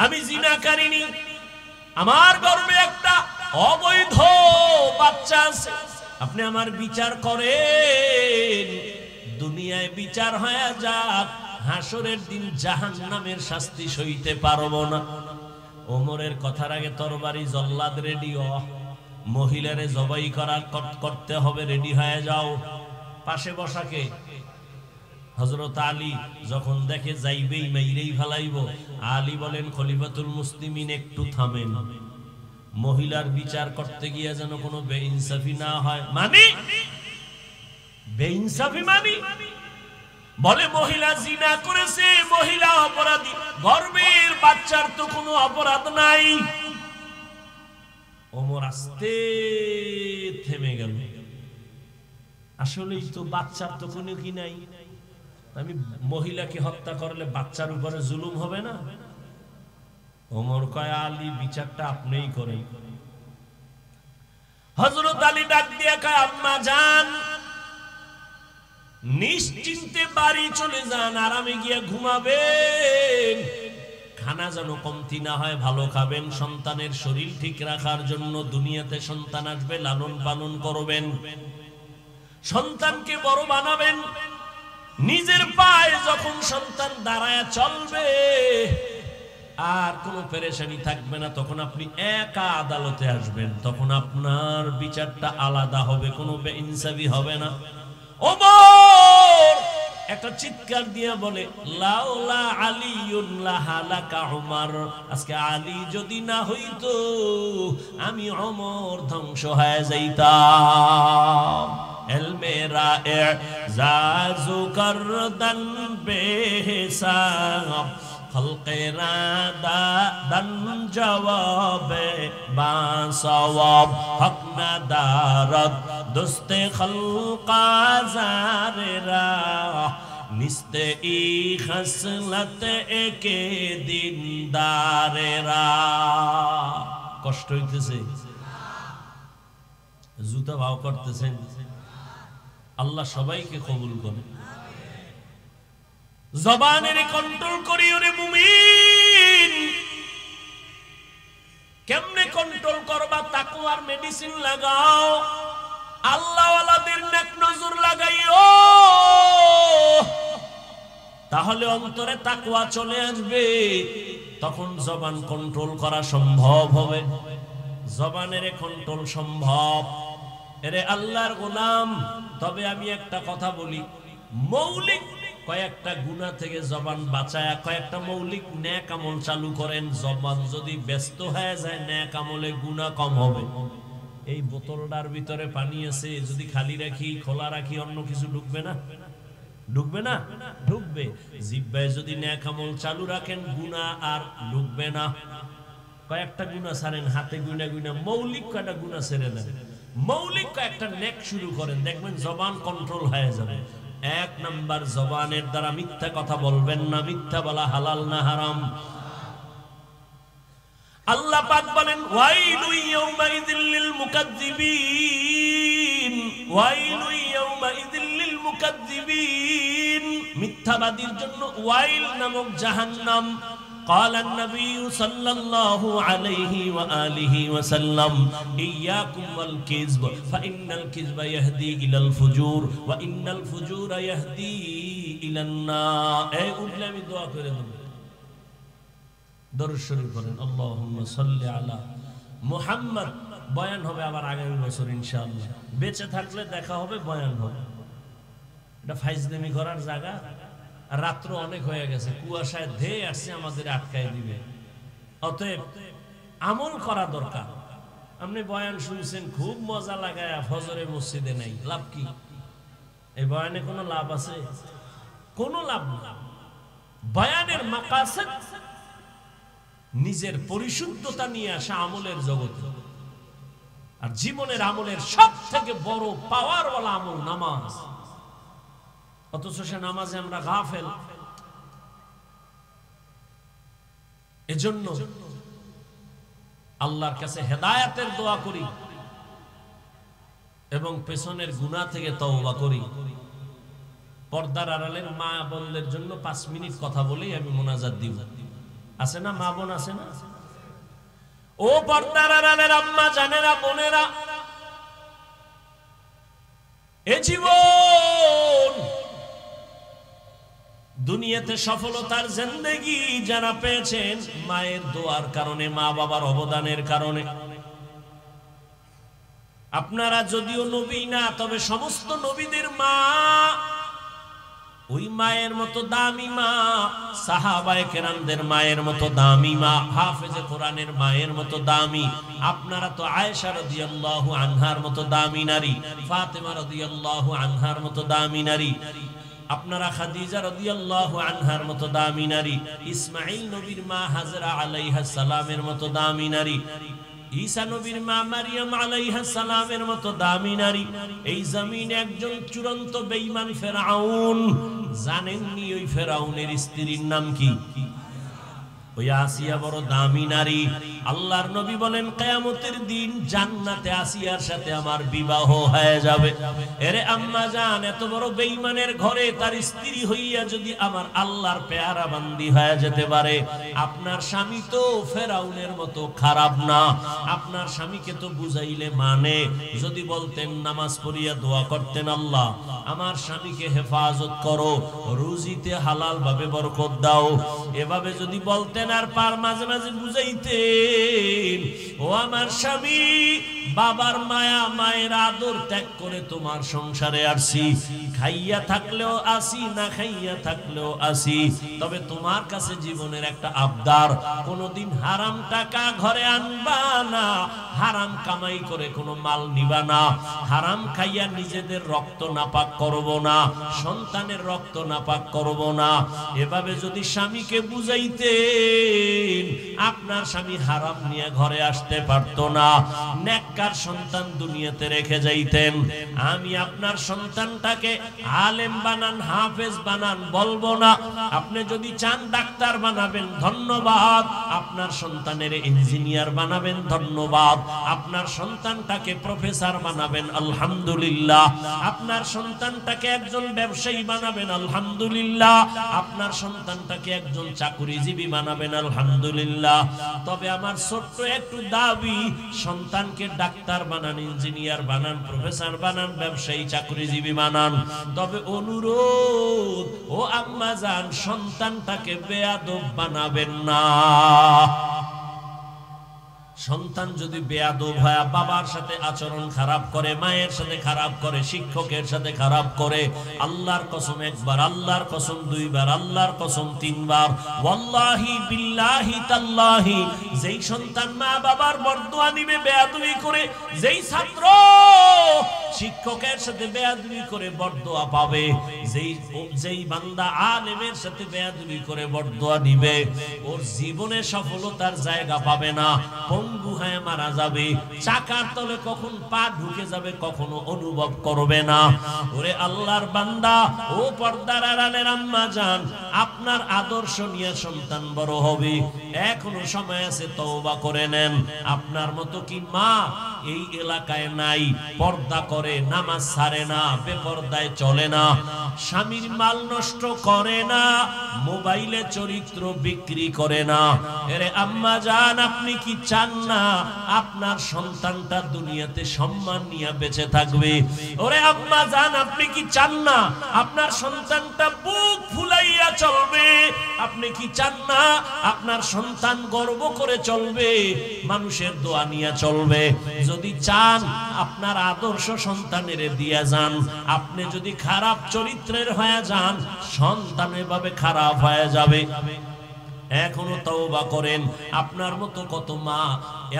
আমি জিনা করিনি, আমার গর্ভে একটা অবৈধ বাচ্চা আছে, আপনি আমার বিচার করেন, দুনিয়ায় বিচার হয়ে যাক, হাসরের দিন জাহান্নামের শাস্তি সইতে পারবো না। ওমরের কথার আগে তরবারি জল্লাদ রেডি, মহিলারে জবাই করতে হবে, রেডি হয়ে যাও। পাশে বসাকে হযরত আলী যখন দেখে যাইবেই মাইরেই ফেলাইব, আলী বলেন খলিফাতুল মুসলিমিন একটু থামেন, মহিলার বিচার করতে গিয়ে যেন কোনো বেইনসাফি না হয়। মানে বেইনসাফি মানে বলে মহিলা জিনা করেছে, মহিলা অপরাধী, গর্ভের বাচ্চার তো কোনো অপরাধ নাই। ওমর আস্তে থেমে গেল, আসলেই তো বাচ্চার তো কোনো কি নাই, আমি মহিলাকে হত্যা করলে বাচ্চার উপরে জুলুম হবে না? ওমর কয় আলী বিচারটা আপনিই করেন। হযরত আলী ডাক দিয়ে কয় আম্মা জান, নিশ্চিন্তে বাড়ি চলে যান, আরামে গিয়ে ঘুমাবেন, খানা যেন কমতি না হয়, ভালো খাবেন, সন্তানের শরীর ঠিক রাখার জন্য, দুনিয়াতে সন্তান আসবে, লালন পালন করবেন, সন্তানকে বড় বানাবেন, নিজের পায়ে যখন সন্তান দাঁড়ায় চলবে আর কোনো পেরেশানি থাকবে না, তখন আপনি একা আদালতে আসবেন, তখন আপনার বিচারটা আলাদা হবে, কোনো বেইনসাফি হবে না। ওমর একটা চিৎকার দিয়ে বলে লাউলা আলিউন লাহালাকা উমর, আজকে আলী যদি না হইতো আমি ওমর ধ্বংস হয়ে যাইতাম। এলমেরা এজাজু করদান বেহিসাব, খলকেরা দান জওয়াবে বাসওয়াব, হক না দারদ দোস্তে খলকা জারেরা, নিস্তে ই খসলত একে দিনদারেরা। কষ্ট হইতেছে, জুতা ভাও করতেছেন, আল্লাহ সবাইকে কবুল করে। জবানের কন্ট্রোল করি ওরে মুমিন, কেমনে কন্ট্রোল করবা? তাকওয়ার মেডিসিন লাগাও, আল্লাহওয়ালাদের নেক নজর লাগাইও, তাহলে অন্তরে তাকওয়া চলে আসবে, তখন জবান কন্ট্রোল করা সম্ভব হবে। জবানের কন্ট্রোল সম্ভব। এরে আল্লাহর গোলাম, তবে আমি একটা কথা বলি, মৌলিক কয়েকটা গুনাহ থেকে জবান বাঁচায়া কয়েকটা মৌলিক নেক আমল চালু করেন, জবান যদি ব্যস্ত হয়ে যায় নেক আমলে গুনাহ কম হবে। এই বোতলটার ভিতরে পানি আছে, যদি খালি রাখি খোলা রাখি অন্য কিছু ঢুকবে না? ঢুকবে না? ঢুকবে। জিহ্বায় যদি নেক আমল চালু রাখেন গুনাহ আর ঢুকবে না। কয়েকটা গুনাহ ছাড়েন, হাতে গুনা গুনা মৌলিক কয়েকটা গুনাহ ছেড়ে দেন, মৌলিক কয়েকটা নেক শুরু করেন, দেখবেন জবান কন্ট্রোল হয়ে যাবে। এক নাম্বার, জবানের দ্বারা মিথ্যা কথা বলবেন না, মিথ্যা বলা হালাল না হারাম। আল্লাহ পাক বলেন ওয়াইলু ইয়াউমাইযিল লিল মুকাজ্জিবিন, ওয়াইলু ইয়াউমাইযিল লিল মুকাজ্জিবিন, মিথ্যাবাদীর জন্য ওয়াইল নামক জাহান্নাম। قال النبي صلى الله عليه وآله وسلم إياكم والكذب فإن الكذب يهدي إلى الفجور وإن الفجور يهدي إلى النار। এই উঠলে আমি দোয়া করে দেব, দরুদ শরীফ পড়েন, আল্লাহুম্মা সাল্লি আলা মুহাম্মদ। বয়ান হবে আবার আগামী বছর ইনশাআল্লাহ, বেঁচে থাকলে দেখা হবে, বয়ান হবে। এটা ফাইজলামি করার জায়গা, রাত্র অনেক হয়ে গেছে, কুয়াশায় ধেয়ে আসছে, আমাদের আটকায় দিবে। অতএব আমল করা দরকার। আপনি বয়ান শুনছেন, খুব মজা লাগায় ফজরে মসজিদে নাই, লাভ কি? এই বয়ানে কোনো লাভ আছে? কোনো লাভ না। বয়ানের মাকাসিদ নিজের পরিশুদ্ধতা নিয়ে আসা আমলের জগতে, আর জীবনের আমলের সব থেকে বড় পাওয়ারওয়ালা আমল নামাজ। অথচ সে নামাজে আমরা গাফেল। এজন্য আল্লাহর কাছে হেদায়েতের দোয়া করি এবং পেছনের গুনাহ থেকে তওবা করি। পর্দার আড়ালের মা বোনদের জন্য 5 মিনিট কথা বলেই আমি মোনাজাত দিব। আছে না? মা বোন আছে না? ও পর্দার আড়ালের আম্মা জানেরা, বোনেরা, এ জীবন দুনিয়াতে সফলতার জিন্দেগি যারা পেয়েছেন মায়ের দোয়ার কারণে, মা বাবার অবদানের কারণে। আপনারা যদিও নবী না, তবে সমস্ত নবীদের মা ওই মায়ের মতো দামি মা, সাহাবায়ে কেরামদের মায়ের মতো দামি মা, হাফেজে কোরআনের মায়ের মতো দামি। আপনারা তো আয়েশা রাদিয়াল্লাহু আনহার মতো দামি নারী, ফাতেমা রাদিয়াল্লাহু আনহার মতো দামি নারী, আপনারা খাদিজা রাদিয়াল্লাহু আনহার মতো দামি নারী, ইসমাঈল নবীর মা হাজরা আলাইহাস সালামের মতো দামি নারী, ঈসা নবীর মা মারিয়াম আলাইহাস সালামের মতো দামি নারী। এই জমিনে একজন চূড়ান্ত বেঈমান ফেরাউন, জানেননি ওই ফেরাউনের স্ত্রীর নাম কি? ওই আসিয়া বড় দামি নারী। আল্লাহর নবী বলেন কিয়ামতের দিন জান্নাতে আসিয়ার সাথে আমার বিবাহ হয়ে যাবে। এরে আম্মা জান, এত বড় বেঈমানের ঘরে তার স্ত্রী হইয়া যদি আমার আল্লাহর পেয়ারা বান্দি হয়ে যেতে পারে, আপনার স্বামী তো ফেরাউনের মতো খারাপ না। আপনার স্বামীকে তো বুঝাইলে মানে, যদি বলতেন নামাজ পড়িয়া দোয়া করতেন, আল্লাহ আমার স্বামীকে হেফাজত করো, রুজিতে হালাল ভাবে বরকত দাও, এভাবে যদি বলতেন, আর পার মাঝে মাঝে বুঝাইতেন, ও আমার স্বামী, বাবার মায়া মায়ের আদর ত্যাগ করে তোমার সংসারে আসি, খাইয়া থাকলেও আসি, না খাইয়া থাকলেও আসি, তবে তোমার কাছে জীবনের একটা আবদার, কোনোদিন হারাম টাকা ঘরে আনবা না, হারাম কামাই করে কোনো মাল নিবা না, হারাম খাইয়া নিজেদের রক্ত নাপাক করব না, সন্তানের রক্ত নাপাক করব না। এভাবে যদি স্বামীকে বুঝাইতেন, আপনার স্বামী হারাম নিয়ে ঘরে আসতে পারতো না, নেককার সন্তান দুনিয়াতে রেখে যাইতেন। আমি আপনার সন্তানটাকে আলেম বানান, হাফেজ বানান বলবো না। আপনি যদি চান ডাক্তার বানাবেন, ধন্যবাদ। আপনার সন্তানের ইঞ্জিনিয়ার বানাবেন, ধন্যবাদ। আপনার সন্তানটাকে প্রফেসর বানাবেন, আলহামদুলিল্লাহ। আপনার সন্তানটাকে একজন ব্যবসায়ী বানাবেন, আলহামদুলিল্লাহ। আপনার সন্তানটাকে একজন চাকরিজীবী বানাবেন, আলহামদুলিল্লাহ। তবে আমার ছোট্ট একটু দাবি, সন্তানকে ডাক্তার বানান, ইঞ্জিনিয়ার বানান, প্রফেসর বানান, ব্যবসায়ী চাকরিজীবী বানান, তবে অনুরোধ, ও আম্মা জান, সন্তানটাকে বেয়াদব বানাবেন না। সন্তান যদি বেয়াদব হয়, বাবার সাথে আচরণ খারাপ করে, মায়ের সাথে খারাপ করে, শিক্ষকের সাথে খারাপ করে, আল্লাহর কসম একবার, আল্লাহর কসম দুইবার, আল্লাহর কসম তিনবার, ওয়াল্লাহি বিল্লাহি তাল্লাহি, যেই সন্তান মা বাবার বরদোয়া নিবে বেয়াদবি করে, যেই ছাত্র শিক্ষকের সাথে বেয়াদবি করে বরদোয়া পাবে, যেই বান্দা আলেমের সাথে বেয়াদবি করে বরদোয়া নিবে, ওর জীবনে সফলতার জায়গা পাবে না, পঙ্গু হয়ে মারা যাবে, চাকার তলে কখন পা ঢুকে যাবে কখনো অনুভব করবে না। ওরে আল্লাহর বান্দা, ও পর্দার আড়ালের আম্মা জান, আপনার আদর্শ নিয়ে সন্তান বড় হবে, এখনো সময় আছে, তওবা করে নেন। আপনার মতো কি মা এই এলাকায় নাই? পর্দা করে, নামাজ ছাড়ে না, বেপরদায় চলে না, স্বামীর মাল নষ্ট করে না, মোবাইলে চরিত্র বিক্রি করে না। এরে আম্মা জান, আপনি কি চান না আপনার সন্তানটা দুনিয়াতে সম্মান নিয়ে বেঁচে থাকবে? ওরে আম্মা জান, আপনি কি চান না আপনার সন্তানটা বুক ফুলাইয়া চলবে? আপনি কি চান না আপনার সন্তান গর্ব করে চলবে, মানুষের দোয়া নিয়ে চলবে? যদি চান আপনার আদর্শ সন্তানের দিয়া যান। আপনি যদি খারাপ চরিত্রের হয়ে যান, সন্তান এভাবে খারাপ হয়ে যাবে। এখনো তওবা করেন। আপনার মতো কত মা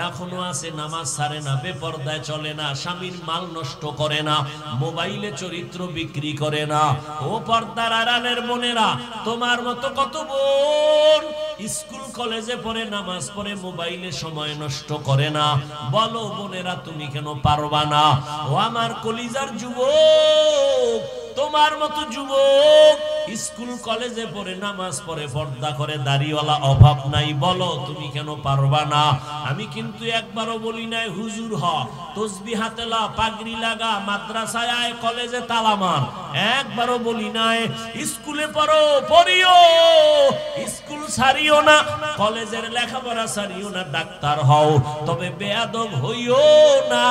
এখনো আছে, নামাজ ছাড়ে না, বেপরদায় চলে না, স্বামীর মাল নষ্ট করে না, মোবাইলে চরিত্র বিক্রি করে না। ও পর্দার আড়ালের বোনেরা, তোমার মতো কত বোন স্কুল কলেজে পড়ে, নামাজ পড়ে, মোবাইলে সময় নষ্ট করে না। বলো বোনেরা, তুমি কেন পারবা না? ও আমার কলিজার যুবক, তোমার মতো যুবক স্কুল কলেজে পড়ে নামাজ পড়ে পর্দা করে দাড়িওয়ালা অভাব নাই, বলো তুমি কেন পারবা না? আমি কিন্তু একবারও বলি নাই হুজুর হ, তসবিহ হাতে লা, পাগড়ি লাগা, মাদ্রাসায় আয়, কলেজে তালা মার, একবারও বলি নাই। স্কুলে পড়ো, পড়িও, স্কুল ছাড়িও না, কলেজের লেখাপড়া ছাড়িও না, ডাক্তার হও, তবে বেয়াদব হইও না।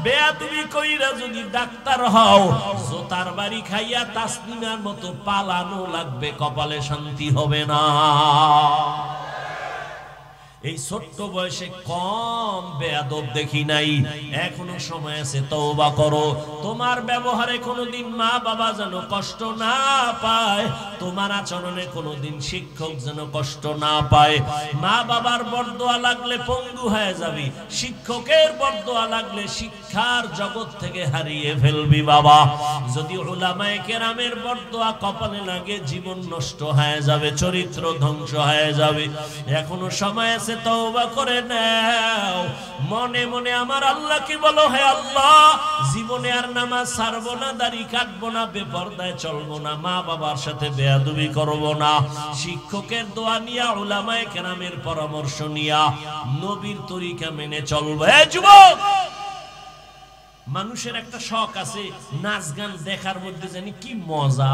বেয়াদবি কইরা যদি ডাক্তার হও, জোতার বাড়ি খাইয়া তাসলিমার মতো পালানো লাগবে, কপালে শান্তি হবে না। এই ছোট্ট বয়সে কম বেয়াদব দেখি নাই, এখনো সময় আছে, তওবা করো। তোমার ব্যবহারে কোনোদিন মা বাবা যেন কষ্ট না পায়, তোমার আচরণে কোনোদিন শিক্ষক যেন কষ্ট না পায়। মা বাবার বরদোয়া লাগলে পঙ্গু হয়ে যাবি, শিক্ষকের বরদোয়া লাগলে শিক্ষার জগৎ থেকে হারিয়ে ফেলবি বাবা। যদি উলামায়ে কেরামের বরদোয়া কপালে লাগে, জীবন নষ্ট হয়ে যাবে, চরিত্র ধ্বংস হয়ে যাবে। এখনো সময় আছে, তওবা করে নাও। মনে মনে আমার আল্লাহকে বলো, হে আল্লাহ, জীবনে আর নামাজ ছাড়বো না, দাড়ি কাটবো না, বেপরদায় চলবো না, মা বাবার সাথে বেয়াদবি করবো না, শিক্ষকের দোয়া নিয়া, উলামায়ে কেরামের পরামর্শ নিয়া, নবীর তরিকা মেনে চলবো। হে যুবক, মানুষের একটা শখ আছে, নাচ গান দেখার মধ্যে জানি কি মজা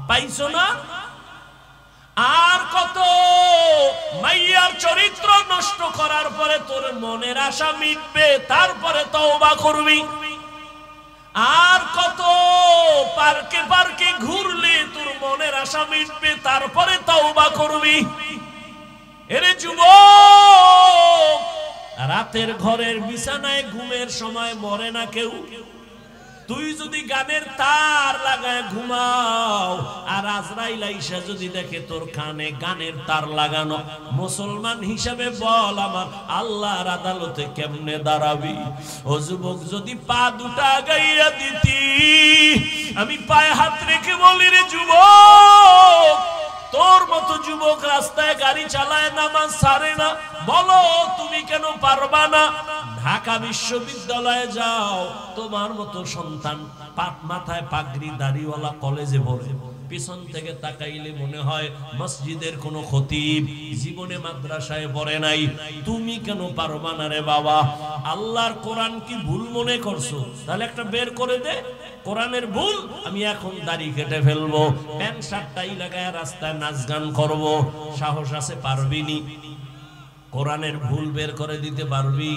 পাইছো না? আর কত মাইয়ার চরিত্র নষ্ট করার পরে তোর মনের আশা মিটবে, তারপরে তওবা করবি। আর কত পার্কে পার্কে ঘুরলে তোর মনের আশা মিটবে, তারপরে তওবা করবি। এরে যুবক, রাতের ঘরের বিছানায় ঘুমের সময় মরে না কেউ। তুই যদি গানের তার লাগায় ঘুমাও, আর আজরাইল আইসা যদি দেখে তোর কানে গানের তার লাগানো, মুসলমান হিসাবে বল আমার আল্লাহর আদালতে কেমনে দাঁড়াবি? ও যুবক, যদি পা দুটা গাইয়া দিতি, আমি পায়ে হাত রেখে বলি, রে যুবক, তোর মতো যুবক রাস্তায় গাড়ি চালায়, নামাজ ছাড়ে না, বলো তুমি কেন পারবা না? ঢাকা বিশ্ববিদ্যালয়ে যাও, তোমার মতো সন্তান মাথায় পাগড়ি দাড়িওয়ালা কলেজে পড়ে, পিছন থেকে তাকাইলে মনে হয় মসজিদের কোনো খতিব, জীবনে মাদ্রাসায় পড়ে নাই। তুমি কেন পারবা না রে বাবা? আল্লাহর কোরআন কি ভুল মনে করছো? তাহলে একটা বের করে দে, কোরআনের ভুল। আমি এখন দাড়ি কেটে ফেলবো, প্যান্ট শার্টটাই লাগায় রাস্তায় নাচ গান করবো, সাহস আছে? পারবি নি? কোরআনের ভুল বের করে দিতে পারবি?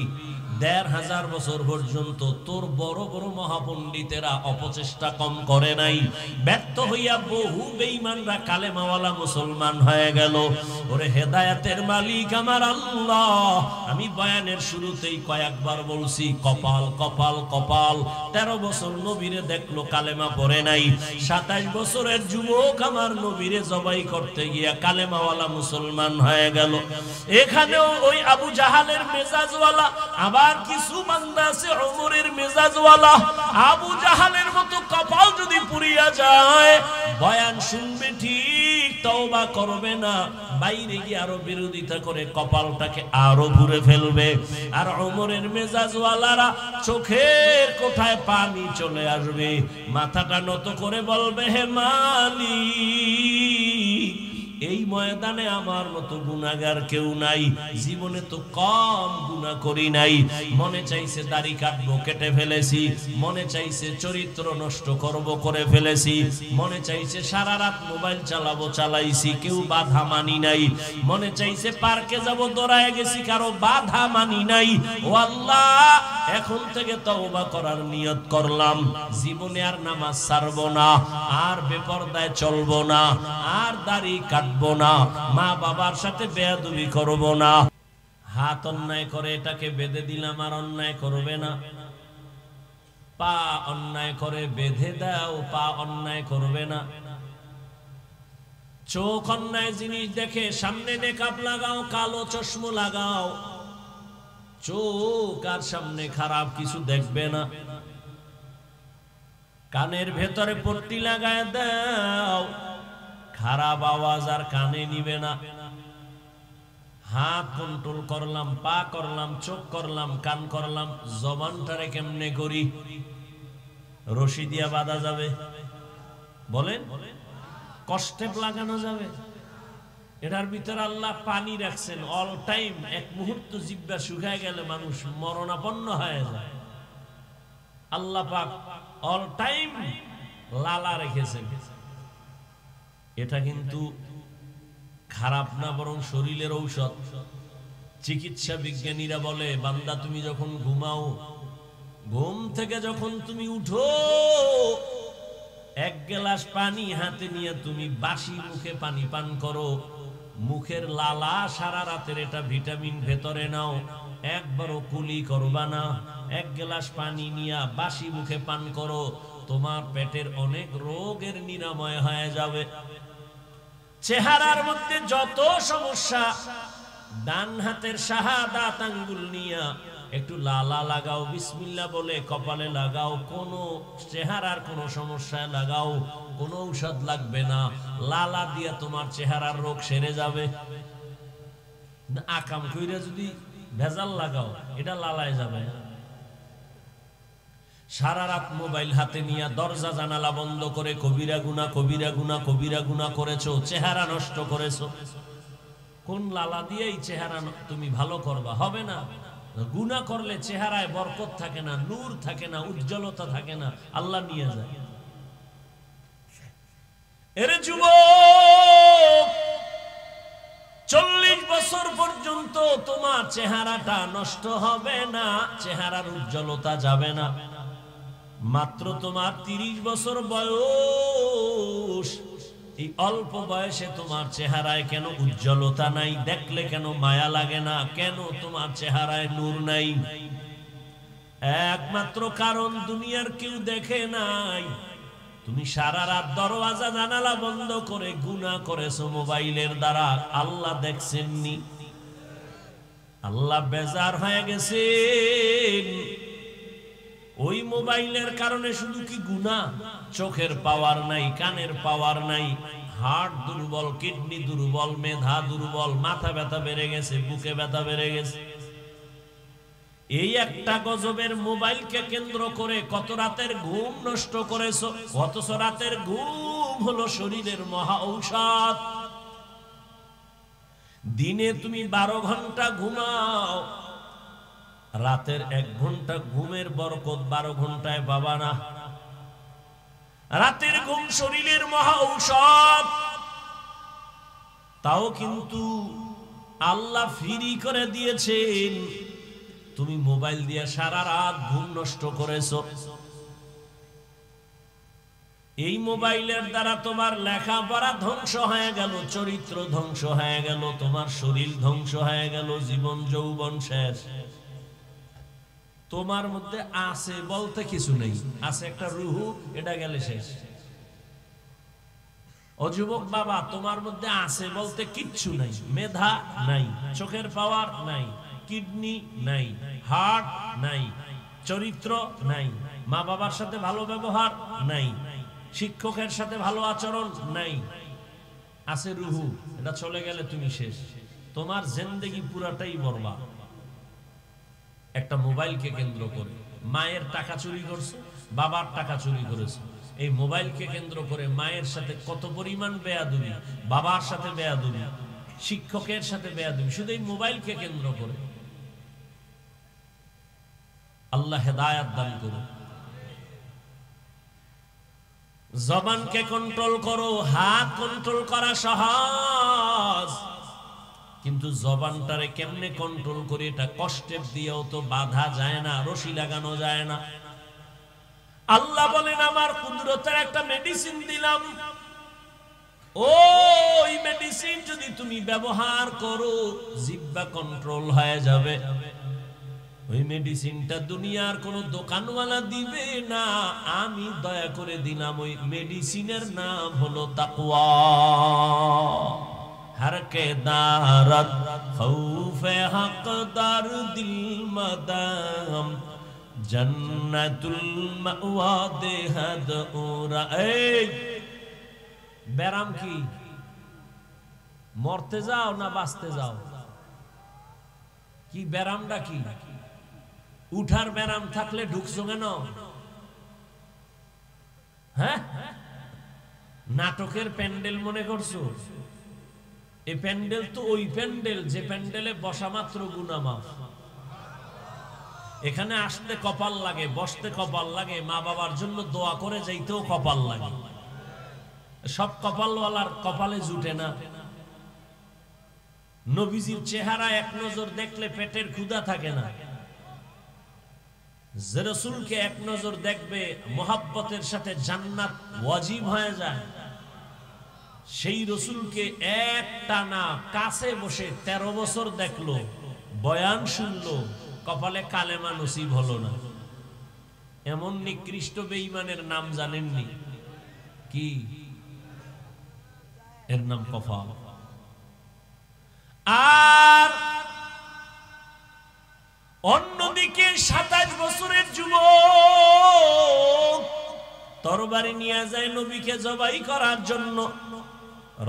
১৫০০ বছর পর্যন্ত তোর বড় বড় মহাপণ্ডিতেরা অপচেষ্টা কম করে নাই, ব্যর্থ হইয়া বহু বেঈমানরা কালেমাওয়ালা মুসলমান হয়ে গেল। ওরে হেদায়েতের মালিক আমার আল্লাহ, আমি বয়ানের শুরুতেই কয়েকবার বলছি, কপাল কপাল কপাল। ১৩ বছর নবীরে দেখলো, কালেমা পড়ে নাই। ২৭ বছরের যুবক আমার নবীরে জবাই করতে গিয়া কালেমাওয়ালা মুসলমান হয়ে গেল। এখানেও ওই আবু জাহালের মেজাজওয়ালা, আবার কিছু বান্দা আছে ওমরের মেজাজওয়ালা। আবু জাহালের মতো কপাল যদি পুড়িয়া যায়, বয়ান শুনবে ঠিক, তওবা করবে না, বাইরে গিয়ে আরো বিরোধিতা করে কপালটাকে আরো পুড়ে ফেলবে। আর ওমরের মেজাজওয়ালারা চোখের কোঠায় পানি চলে আসবে, মাথাটা নত করে বলবে, হে মালিক, এই ময়দানে আমার মতো গুনাহগার কেউ নাই, জীবনে তো কম গুনাহ করি নাই। মনে চাইছে দাড়ি কাটবো, কেটে ফেলেছি, মনে চাইছে চরিত্র নষ্ট করব, করে ফেলেছি, মনে চাইছে সারা রাত মোবাইল চালাবো, চালাইছি, কেউ বাধা মানি নাই, মনে চাইছে পার্কে যাব, দৌড়ায় গেছি, কারো বাধা মানি নাই। ও আল্লাহ, এখন থেকে তওবা করার নিয়ত করলাম, জীবনে আর নামাজ ছাড়বো না, আর বেপরদায় চলবো না, আর দাড়ি কাটবো না, মা বাবার সাথে বেয়াদবি করবো না। হাত অন্যায় করে এটাকে বেঁধে দিলাম, আর অন্যায় করবে না। পা অন্যায় করে বেঁধে দাও, পা অন্যায় করবে না। চোখ অন্যায় জিনিস দেখে সামনে নেকাব লাগাও, কালো চশমা লাগাও, চোখ আর সামনে খারাপ কিছু দেখবে না। কানের ভেতরে পট্টি লাগায় দাও, খারাপ আওয়াজ আর কানে নিবে না। হাত কন্ট্রোল করলাম, পা করলাম, চোখ করলাম, কান করলাম, জবানটারে কেমনে করি? রশি দিয়া বাঁধা যাবে? বলেন, কষ্টে লাগানো যাবে? এটার ভিতরে আল্লাহ পানি রাখছেন অল টাইম। এক মুহূর্ত জিহ্বা শুকায় গেলে মানুষ মরণাপন্ন হয়ে যায়। আল্লাহ পাক অল টাইম লালা রেখেছেন। এটা কিন্তু খারাপ না, বরং শরীরের ঔষধ। চিকিৎসা বিজ্ঞানীরা বলে, বান্দা তুমি যখন ঘুমাও, ঘুম থেকে যখন তুমি উঠো, এক গ্লাস পানি হাতে নিয়ে তুমি বাসি মুখে পানি পান করো। মুখের লালা সারা রাতের এটা ভিটামিন ভেতরে নাও, একবারও কুলি করবা না। এক গ্লাস পানি নিয়ে বাসি মুখে পান করো, তোমার পেটের অনেক রোগের নিরাময় হয়ে যাবে। চেহারার মধ্যে যত সমস্যা, ডান হাতের শাহাদাত আঙ্গুল নিয়া একটু লালা লাগাও, বিসমিল্লাহ বলে কপালে লাগাও, কোনো চেহারার কোনো সমস্যায় লাগাও, কোনো ঔষধ লাগবে না। লালা দিয়া তোমার চেহারার রোগ সেরে যাবে। আকাম কইরা যদি ভেজাল লাগাও, এটা লালায় যাবে না। সারা রাত মোবাইল হাতে নিয়ে দরজা জানালা বন্ধ করে কবিরা গুনাহ কবিরা গুনাহ কবিরা গুনাহ করেছো, চেহারা নষ্ট করেছো। কোন লালা দিয়ে এই চেহারা তুমি ভালো করবা? হবে না। গুনাহ করলে চেহারায় বরকত থাকে না, নূর থাকে না, উজ্জ্বলতা থাকে না, আল্লাহ নিয়ে যায়। এর যুবক, 40 বছর পর্যন্ত তোমার চেহারাটা নষ্ট হবে না, চেহারার উজ্জ্বলতা যাবে না। মাত্র তোমার 30 বছর বয়স, এই অল্প বয়সে তোমার চেহারায় কেন উজ্জ্বলতা নাই? দেখলে কেন মায়া লাগে না? কেন তোমার চেহারায় নূর নাই? একমাত্র কারণ, দুনিয়ার কেউ দেখে নাই। তুমি সারা রাত দরওয়াজা জানালা বন্ধ করে গুনাহ করেছো মোবাইলের দ্বারা, আল্লাহ দেখছেননি? আল্লাহ বেজার হয়ে গেছেন। ওই মোবাইলের কারণে শুধু কি গুনাহ? চোখের পাওয়ার নাই, কানের পাওয়ার নাই, হার্ট দুর্বল, কিডনি দুর্বল, মেধা দুর্বল, মাথা ব্যথা বেড়ে গেছে, বুকে ব্যথা বেড়ে গেছে। এই একটা গজবের মোবাইলকে কেন্দ্র করে কত রাতের ঘুম নষ্ট করেছো। অথচ রাতের ঘুম হলো শরীরের মহা ঔষধ। দিনে তুমি 12 ঘন্টা ঘুমাও, রাতের 1 ঘন্টা ঘুমের বরকত 12 ঘন্টায় পাবা না। রাতের ঘুম শরীরের মহা ঔষধ, তাও কিন্তু আল্লাহ ফ্রি করে দিয়েছেন। তুমি মোবাইল দিয়ে সারা রাত ঘুম নষ্ট করেছো। এই মোবাইলের দ্বারা তোমার লেখাপড়া ধ্বংস হয়ে গেল, চরিত্র ধ্বংস হয়ে গেল, তোমার শরীর ধ্বংস হয়ে গেল, জীবন যৌবন শেষ। তোমার মধ্যে আছে বলতে কিছু নেই, আছে একটা রুহু, এটা গেলে শেষ। ও যুবক বাবা, তোমার মধ্যে আছে বলতে কিচ্ছু নাই। মেধা নাই, চোখের পাওয়ার নাই, কিডনি নাই, হার্ট নাই, চরিত্র নাই, মা বাবার সাথে ভালো ব্যবহার নাই, শিক্ষকের সাথে ভালো আচরণ নাই, আছে রুহু। এটা চলে গেলে তুমি শেষ। তোমার জিন্দেগি পুরাটাই বরবাদ। একটা মোবাইলকে কেন্দ্র করে মায়ের টাকা চুরি করছো, বাবার টাকা চুরি করেছো। এই মোবাইলকে কেন্দ্র করে মায়ের সাথে কত পরিমাণ বেয়াদবি, বাবার সাথে বেয়াদবি, শিক্ষকের সাথে বেয়াদবি, শুধু এই মোবাইলকে কেন্দ্র করে। আল্লাহ হেদায়েত দান করুন। জবানকে কন্ট্রোল করো। হাত কন্ট্রোল করা সহজ, কিন্তু জবানটারে কেমনে কন্ট্রোল করি, এটা কষ্টের দিয়েও তো বাধা যায় না, রশি লাগানো যায় না। আল্লাহ বলেন, আমার কুদরতের একটা মেডিসিন দিলাম, ওই মেডিসিন যদি তুমি ব্যবহার করো, জিহ্বা কন্ট্রোল হয়ে যাবে। ওই মেডিসিনটা দুনিয়ার কোন দোকানওয়ালা দিবে না, আমি দয়া করে দিলাম। ওই মেডিসিনের নাম হলো তাকওয়া। हर के दारत खौफे हकदार दिल मदाम जन्नतुल मावा देहद उरा। ব্যারাম কি? মরতে যাও না বাঁচতে যাও? কি ব্যারামটা কি? উঠার ব্যারাম থাকলে ঢুকছো কেন? হ্যাঁ, নাটকের প্যান্ডেল মনে করছো? এই প্যান্ডেল তো ওই প্যান্ডেল যে প্যান্ডেলে বসা মাত্র গুনাহ মাফ। এখানে আসতে কপাল লাগে, বসতে কপাল লাগে, মা বাবার জন্য দোয়া করে যাইতেও কপাল লাগে। সব কপালওয়ালার কপালে জুটে না। নবীজির চেহারা এক নজর দেখলে পেটের ক্ষুধা থাকে না। যে রাসূলকে এক নজর দেখবে মোহাব্বতের সাথে জান্নাত ওয়াজিব হয়ে যায়। সেই রাসূলকে একটানা কাছে বসে 13 বছর দেখলো, বয়ান শুনলো, কপালে কালেমা নসিব হলো না। এমন নিকৃষ্ট বেঈমানের নাম জানেননি? কি? এর নাম কফা। আর অন্যদিকে 27 বছরের যুবক তরবারি নিয়ে যায় নবীকে জবাই করার জন্য।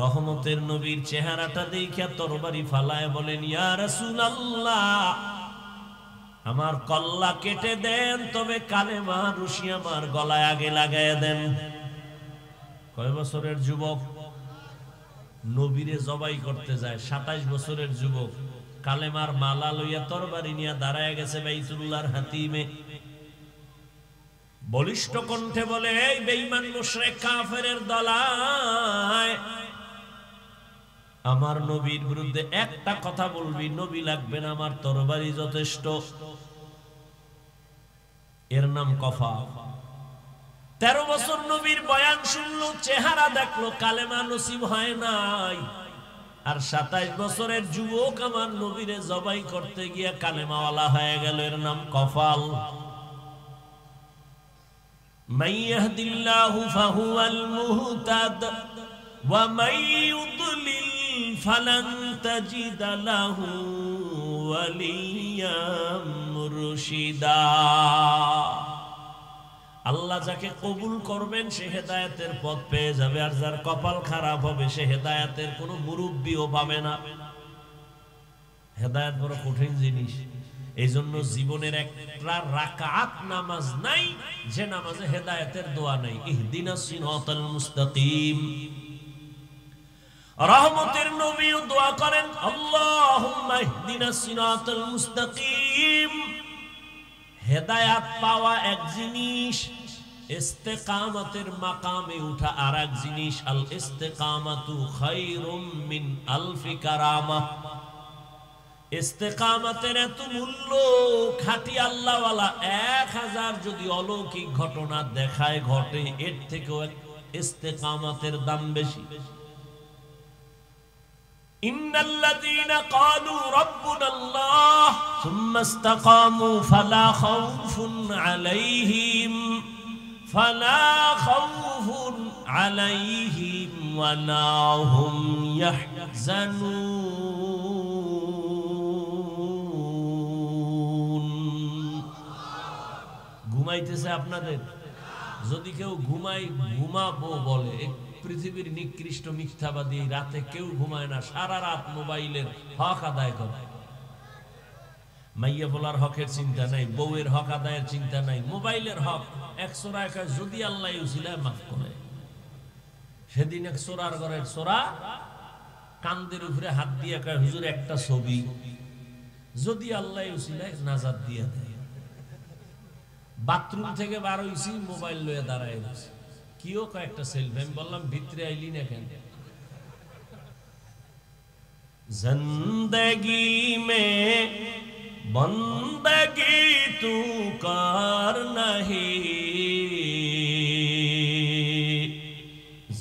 রহমতের নবীর চেহারাটা দেখে তরবারি ফালায় বলেন, ইয়া রাসূলুল্লাহ, আমার কল্লা কেটে দেন, তবে কালেমা রশি আমার গলায় আগে লাগায় দেন। কয় বছরের যুবক নবীরে জবাই করতে যায়? 27 বছরের যুবক কালেমার মালা লইয়া তরবারি নিয়ে দাঁড়ায় গেছে বাইতুল্লাহর হাতিমে। বলিষ্ঠ কণ্ঠে বলে, এই বেঈমান মুশরিক কাফেরের দলায়, আমার নবীর বিরুদ্ধে একটা কথা বলবি, নবী লাগবে না, আমার তরবারি যথেষ্ট। এর নাম কফা। 13 বছর নবীর বয়ান শুনলো, চেহারা দেখলো, কালেমা নসিব হয় নাই। আর 27 বছরের যুবক আমার নবীরে জবাই করতে গিয়ে কালেমাওয়ালা হয়ে গেল। এর নাম কফাল। মান ইয়াহদিল্লাহু ফাহুয়াল মুহতাদ ওয়া মান ইউদ্লিল ফালান তাজিদা লাহু ওয়ালিয়াম মুরশিদা। আল্লাহ যাকে কবুল করবেন সে হেদায়েতের পথ পেয়ে যাবে, আর যার কপাল খারাপ হবে সে হেদায়েতের কোনো মুরব্বিও পাবে না। হেদায়েত বড় কঠিন জিনিস। এই জন্য জীবনের একটা রাকাত নামাজ নাই যে নামাজে হেদায়েতের দোয়া নাই। ইহদিনাস সিরাতাল মুস্তাকিম। রহমতের নবীও দোয়া করেন, আল্লাহুম্মা ইহদিনাস সিরাতাল মুস্তাকিম। হেদায়াত পাওয়া এক জিনিস, ইস্তেকামতের মাকামে উঠা আর এক জিনিস। আল ইস্তেকামাতু খায়রুম মিন আলফি কারামা। ইস্তেকামতের এত মূল্য, খাঁটি আল্লাহওয়ালা 1000 যদি অলৌকিক ঘটনা দেখায় ঘটে, এর থেকেও ইস্তেকামতের দাম বেশি। ইন্নাল্লাযীনা ক্বালু রাব্বুনাল্লাহ সুম্মা ইসতাকামু ফালা খাউফুন আলাইহিম ওয়ালা হুম ইয়াহজানুন। ঘুমাইতেছে আপনাদের? যদি কেউ ঘুমাবো বলে, পৃথিবীর নিকৃষ্ট মিথ্যাবাদী, রাতে কেউ ঘুমায় না, সারা রাত মোবাইলের হক আদায় করে। মাইয়া বলার হকের চিন্তা নাই, বউয়ের হক আদায়ের চিন্তা নাই, মোবাইলের হক। এক সোরা একা যদি আল্লাহ উসিলায় মাফ করে। সেদিন এক সোরার ঘরের সোরা কান্দের উপরে হাত দিয়ে কয়, হুজুর একটা ছবি, যদি আল্লাহ উসিলায় নাজাত দিয়ে দেয়। বাথরুম থেকে বার হইছি, মোবাইল লয়ে দাঁড়ায় গেছে। কিও কয়েকটা সেলফি। আমি বললাম, ভিতরে আইলি না কেন? জিন্দেগি মে বন্দগি তু কর নাহি,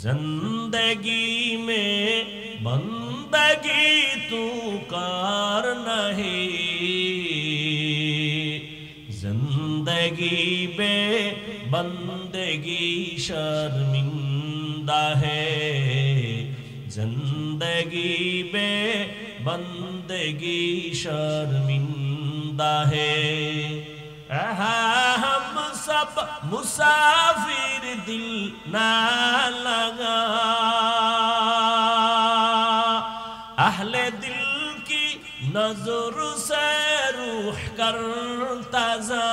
জিন্দেগি মে বন্দগি তু কর নাহি, जिंदगी बे बंदगी शर्मिंदा है, जिंदगी बे बंदगी शर्मिंदा है। हम सब मुसाफिर दिल ना लगा, अहले दिल की नजर से रूह करता जा,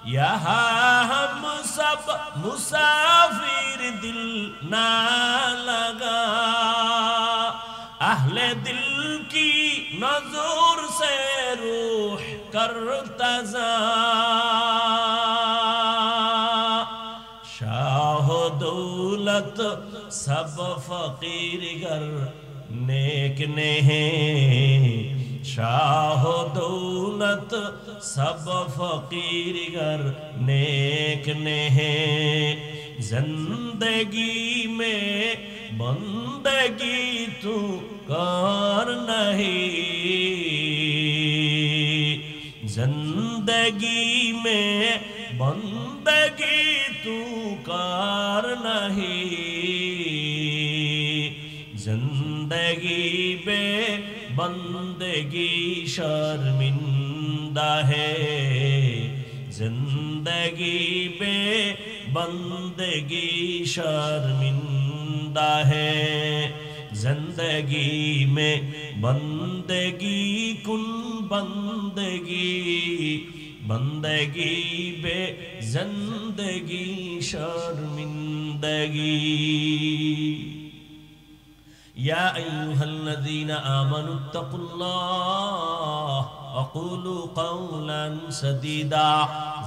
यहाँ हम सब मुसाफिर दिल ना लगा, अहले दिल की नजर से रूह करता जा, शाह दौलत सब फकीर गर नेक ने हैं, शाह दौलत सब फकीर गर नेक ने हैं, जिंदगी में बंदगी तू कर नहीं, जिंदगी में बंदगी तू कर नहीं, जिंदगी बे बंदगी शर्मिंदा है, जिंदगी बे बंदगी शर्मिंदा है, जिंदगी में बंदगी कुन बंदगी, बंदगी बे जिंदगी शर्मिंदगी। या अय्युहल्लज़ीना आमनुत्तकुल्लाह अक़ूलू कौलन सदीदा,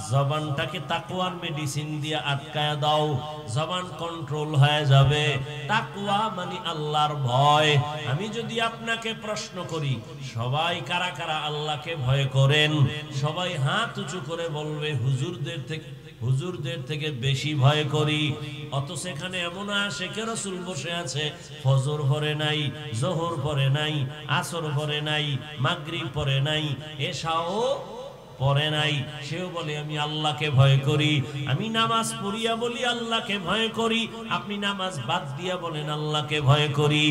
জবানটাকে তাকওয়ার মেডিসিন দিয়ে আটকায় দাও, জবান কন্ট্রোল হয়ে যাবে। তাকওয়া মানে আল্লাহর ভয়। আমি যদি আপনাকে প্রশ্ন করি সবাই কারা কারা আল্লাহকে ভয় করেন, সবাই হাত উঁচু করে বলবে হুজুরদের থেকে বেশি ভয় করি। অত সেখানে এমন আশিকে রাসূল বসে আছে, ফজর পড়ে নাই, যোহর পড়ে নাই, আসর পড়ে নাই, মাগরিব পড়ে নাই, এশাও পড়ে নাই, সেও বলে আমি আল্লাহকে ভয় করি। আমি নামাজ পড়িয়া বলি আল্লাহকে ভয় করি, আপনি নামাজ বাদ দিয়া বলেন আল্লাহকে ভয় করি।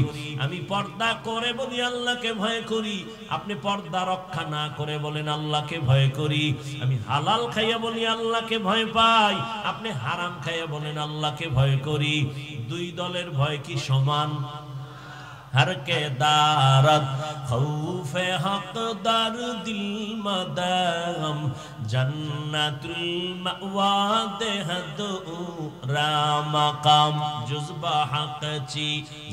আমি পর্দা করে বলি আল্লাহকে ভয় করি, আপনি পর্দা রক্ষা না করে বলেন আল্লাহকে ভয় করি। আমি হালাল খাইয়া বলি আল্লাহকে ভয় পাই, আপনি হারাম খাইয়া বলেন আল্লাহকে ভয় করি। দুই দলের ভয় কি সমান? हर के दारत खौफे हक दर दिल मदम, जन्नतुल मअवा देहद रामकाम, जुज़्बा हक ची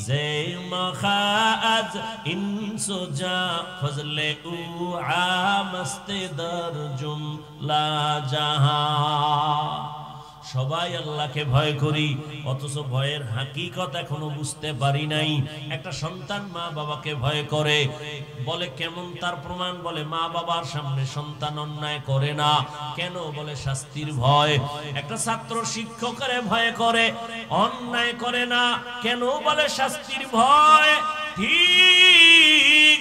ज़े मखाज इंसो जा फज़ले उ आमस्ते दर जुमला जहां। সবাই আল্লাহকে ভয় করি, অথচ ভয়ের হাকিকত এখনো বুঝতে পারি নাই। একটা সন্তান মা বাবাকে ভয় করে, বলে কেমন তার প্রমাণ? বলে মা বাবার সামনে সন্তান অন্যায় করে না, কেন? বলে শাস্তির ভয়। একটা ছাত্র শিক্ষকের ভয় করে, অন্যায় করে না, কেন? বলে শাস্তির ভয়। ঠিক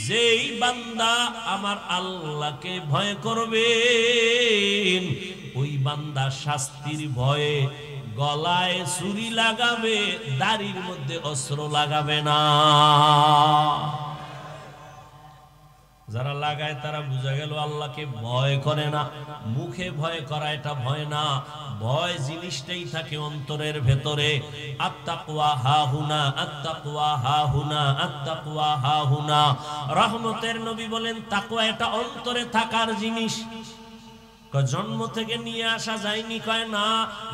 যেই বান্দা আমার আল্লাহকে ভয় করবেন, ওই বান্দা শাস্তির ভয়ে গলায় ছুরি লাগাবে, দাড়ির মধ্যে অস্ত্র লাগাবে না। যারা লাগায় তারা বুঝা গেল আল্লাহকে ভয় করে না। মুখে ভয় করা এটা ভয় না, ভয় জিনিসটাই থাকে অন্তরের ভেতরে। আত্তাকওয়া হাহুনা, আত্তাকওয়া হাহুনা, আত্তাকওয়া হাহুনা। রহমতের নবী বলেন তাকওয়া এটা অন্তরে থাকার জিনিস, জন্ম থেকে নিয়ে আসা যায়নি। কয় না,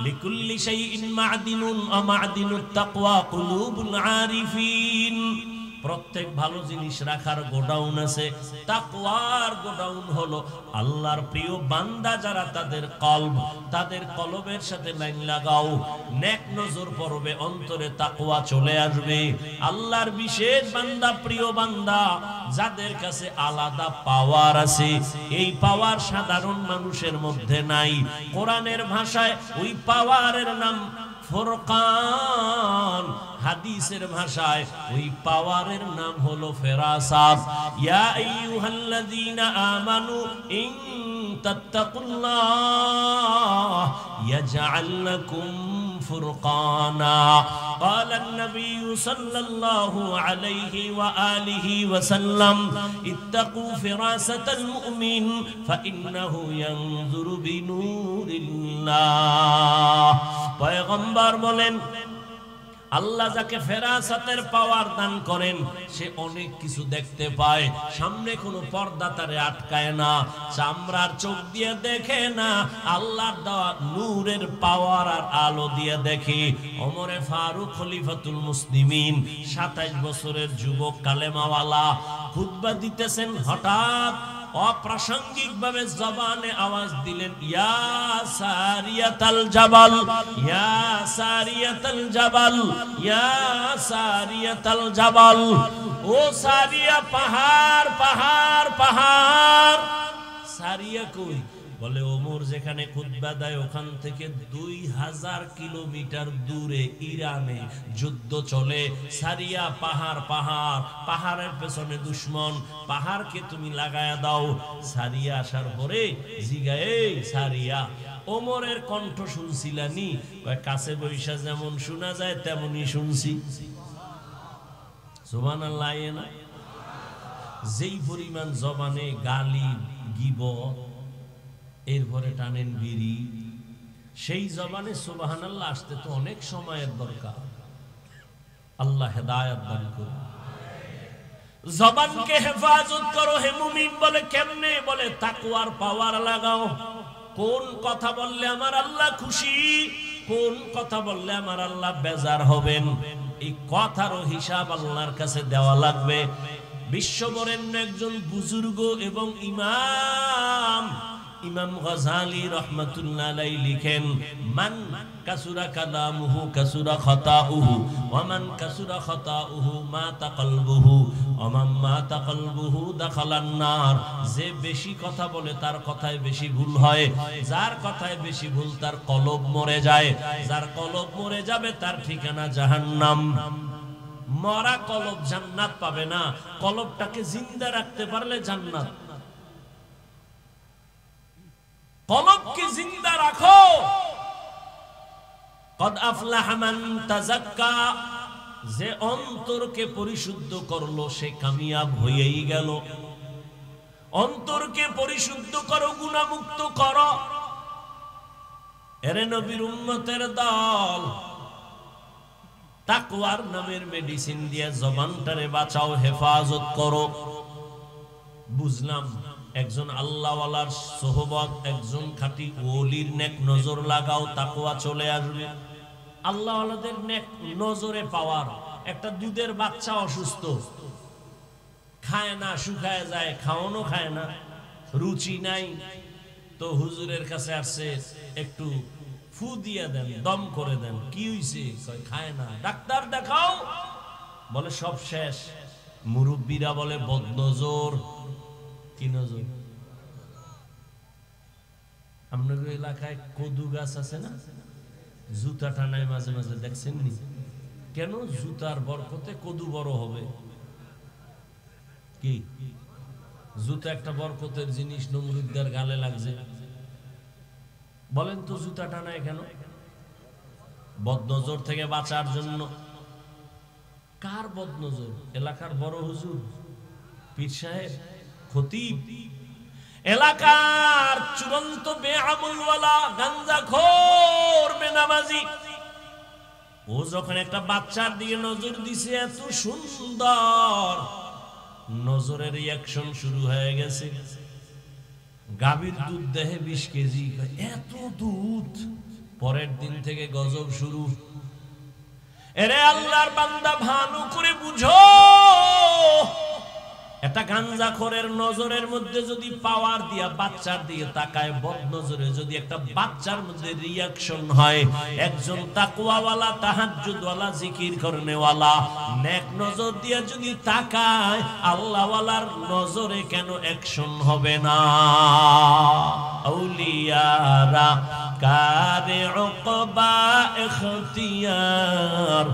লিকুল্লি শাইইন মা'দিনুন ওয়া মা'দিনুত তাকওয়া কুলুবুল আরিফিন। প্রত্যেক ভালো জিনিস রাখার গোডাউন আছে, তাকওয়ার গোডাউন হলো আল্লাহর প্রিয় বান্দা যারা, তাদের কলব, তাদের কলবের সাথে লাইন লাগাও, নেক নজর পড়বে, অন্তরে তাকওয়া চলে আসবে। আল্লাহর বিশেষ বান্দা, প্রিয় বান্দা, যাদের কাছে আলাদা পাওয়ার আছে, এই পাওয়ার সাধারণ মানুষের মধ্যে নাই। কোরআনের ভাষায় ওই পাওয়ারের নাম ফুরকান, হাদিসের ভাষায় ওই পাওয়ারের নাম হলো ফেরাসাত। ইয়া আইয়ুহাল্লাযীনা আমানু ইন তাত্তাকুল্লাহ ইয়াজআল লাকুম ফুরকানা। قال النبي صلى الله عليه وآله وسلم اتقوا فراسة المؤمن فإنه ينظر بنور الله। পয়গম্বর বলেন আল্লাহ যাকে ফেরাসাতের পাওয়ার দান করেন সে অনেক কিছু দেখতে পায়, সামনে কোনো পর্দা তারে আটকায় না, চামড়ার চোখ দিয়ে দেখে না, আল্লাহর দেওয়া নূরের পাওয়ার আর আলো দিয়ে দেখে। ওমরে ফারুক খলিফাতুল মুসলিমিন 27 বছরের যুবক কালেমাওয়ালা খুতবা দিতেছেন, হঠাৎ অপ্রাসঙ্গিক ভাবে জবানে আওয়াজ দিলেন, ইয়া সারিয়াতাল জাবাল, ইয়া সারিয়াতাল জাবাল, ইয়া সারিয়াতাল জাবাল। ও সারিয়া, পাহাড় পাহাড় পাহাড়। সারিয়া কই? বলে ওমর যেখানে খুতবা দেয় ওখান থেকে 2000 কিলোমিটার দূরে ইরানে যুদ্ধ চলে। সারিয়া পাহাড় পাহাড়, পাহাড়ের পেছনে দুশমন, পাহাড়কে তুমি লাগায়া দাও। সারিয়া আসার পরে জিগায়, এই সারিয়া, ওমরের কণ্ঠ শুনছিলানি? কাছে বৈশা যেমন শোনা যায় তেমনই শুনছি। সুবহানাল্লাহ। না যেই পরিমাণ জবানে গালি গীবত, এরপরে টানেন বিড়ি, সেই জবানে সুবহানাল্লাহ আসতে তো অনেক সময়ের দরকার। আল্লাহ হেদায়েত দান করুন। জবানকে হেফাজত করো হে মুমিন। বলে কেমনে? বলে তাকওয়ার পাওয়ার লাগাও। কোন কথা বললে আমার আল্লাহ খুশি, কোন কথা বললে আমার আল্লাহ বেজার হবেন, এই কথারও হিসাব আল্লাহর কাছে দেওয়া লাগবে। বিশ্ববরেণ্য একজন বুজুর্গ এবং ইমাম ইমাম গাযালি রাহমাতুল্লাহ আলাইহি লিখেন, মান কাসুরা কালামুহু কাসুরা খাতাউহু ওয়া মান কাসুরা খাতাউহু মাতা কলবুহু ওয়া মান মাতা কলবুহু দাখালান নার। যে বেশি কথা বলে তার কথায় বেশি ভুল হয়, যার কথায় বেশি ভুল তার কলব মরে যায়, যার কলব মরে যাবে তার ঠিকানা জাহান্নাম। মরা কলব জান্নাত পাবে না, কলবটাকে জিন্দা রাখতে পারলে জান্নাত। কলবকে জিন্দা রাখো। কদ আফলাহা মান তাযাক্কা, যে অন্তরকে পরিশুদ্ধ করলো সে কামিয়াব হয়েই গেল। অন্তরকে পরিশুদ্ধ করো, গুনাহমুক্ত করো। এরে নবীর উম্মতের দল, তাকওয়ার নামের মেডিসিন দিয়ে জবানটারে বাঁচাও, হেফাজত করো। বুঝলাম একজন আল্লাহওয়ালার সোহবত, একজন খাঁটি ওলির নেক নজর লাগাও, তাকওয়া চলে আসবে। আল্লাহওয়ালাদের নেক নজরে পাওয়ার। একটা দুধের বাচ্চা অসুস্থ, খায় না, শুকায় যায়, খাওয়ানো খায় না, রুচি নাই, তো হুজুরের কাছে আসছে, একটু ফু দিয়ে দেন, দম করে দেন। কি হইছে? খায় না। ডাক্তার দেখাও। বলে সব শেষ। মুরব্বীরা বলে বদনজর। কি নজর? আপনাদের এলাকায় কদু গাছ আছে না? জুতা টানায় মাঝে মাঝে, দেখছেন নি? কেন? জুতার বরকতে কদু বড় হবে। কি জুতা একটা বরকতের জিনিস, নমরুদদের গালে লাগছে। বলেন তো জুতা টানায় কেন? বদনজর থেকে বাঁচার জন্য। কার বদনজর? এলাকার বড় হুজুর, পীর সাহেব, খতিব, এলাকার চূড়ান্ত বেআমলওয়ালা, গাঞ্জাখোর, বেনামাজি। ও যখন একটা বাচ্চার দিকে নজর দিছে, এত সুন্দর, নজরের রিঅ্যাকশন শুরু হয়ে গেছে। গাভীর দুধ দেহে 20 কেজি, এত দুধ। পরের দিন থেকে গজব শুরু। এরে আল্লাহর বান্দা, ভালো করে বুঝো, একটা গাঞ্জাখোরের নজরের মধ্যে যদি পাওয়ার দিয়া বাচ্চার দিকে তাকায়, বদনজরে যদি একটা বাচ্চার মধ্যে রিঅ্যাকশন হয়, একজন তাকওয়াওয়ালা, তাহাজ্জুদওয়ালা, জিকির করনেওয়ালা নেক নজর দিয়ে যদি তাকায়, আল্লাহওয়ালার নজরে কেন অ্যাকশন হবে না? আউলিয়ারা কারে উকবা ইখতিয়ার,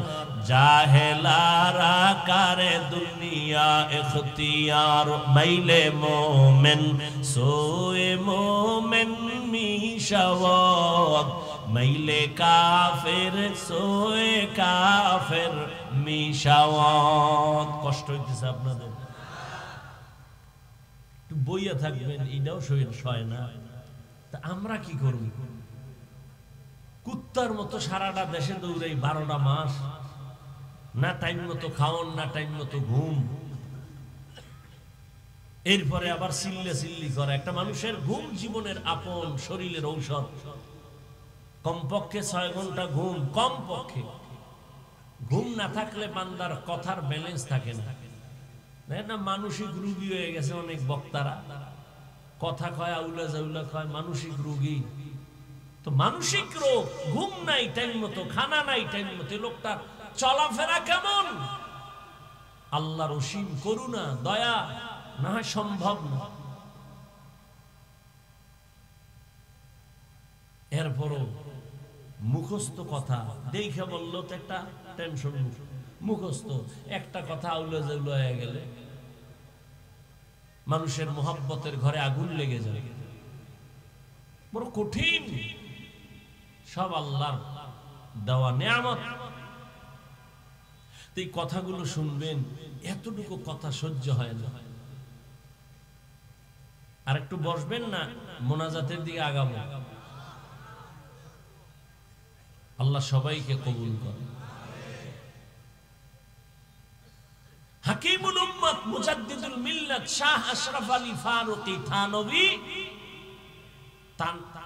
জাহেলারা কারে দুনিয়া ইখতিয়ার। মাইলে মোমেন সোয়ে মোমেন মিশাওয়াত, মাইলে কাফের সোয়ে কাফের মিশাওয়াত। কষ্ট হইতেছে আপনাদের? একটু বইয়া থাকবেন, এটাও সয় না। তা আমরা কি করব? কুত্তার মতো সারাটা দেশে দৌড়াই 12টা মাস। না টাইম মতো খাওন, না টাইম মতো ঘুম, এরপরে আবার চিল্লে চিল্লি করে। একটা মানুষের ঘুম জীবনের আপন, শরীরের ঔষধ। কমপক্ষে 6 ঘন্টা ঘুম, কমপক্ষে। ঘুম না থাকলে বান্দার কথার ব্যালেন্স থাকে না। না মানসিক রোগী হয়ে গেছে অনেক বক্তারা, কথা কয় আউলা জাউলা কয়, মানসিক রোগী। তো মানসিক রোগ, ঘুম নাই টাইম মতো, খানা নাই টাইম মতো, লোকটা চলাফেরা কেমন? আল্লাহর অসীম করুণা দয়া না হয় সম্ভব না। এরপরও মুখস্থ কথা দেখে বললো তো একটা টেনশন, মুখস্থ একটা কথা আউলা জাউলা হয়ে গেলে মানুষের মোহাব্বতের ঘরে আগুন লেগে যায়, বড় কঠিন। সব আল্লাহর দেওয়া নিয়ামত। এই কথাগুলো শুনবেন, এতটুকু কথা সহ্য হয় না। আর একটু বসবেন না, মোনাজাতের দিকে আগাবো। আল্লাহ সবাইকে কবুল করে। হাকিমুল উম্মত মুজাদ্দিদুল মিল্লাত শাহ আশরাফ আলী ফারুকী থানভী,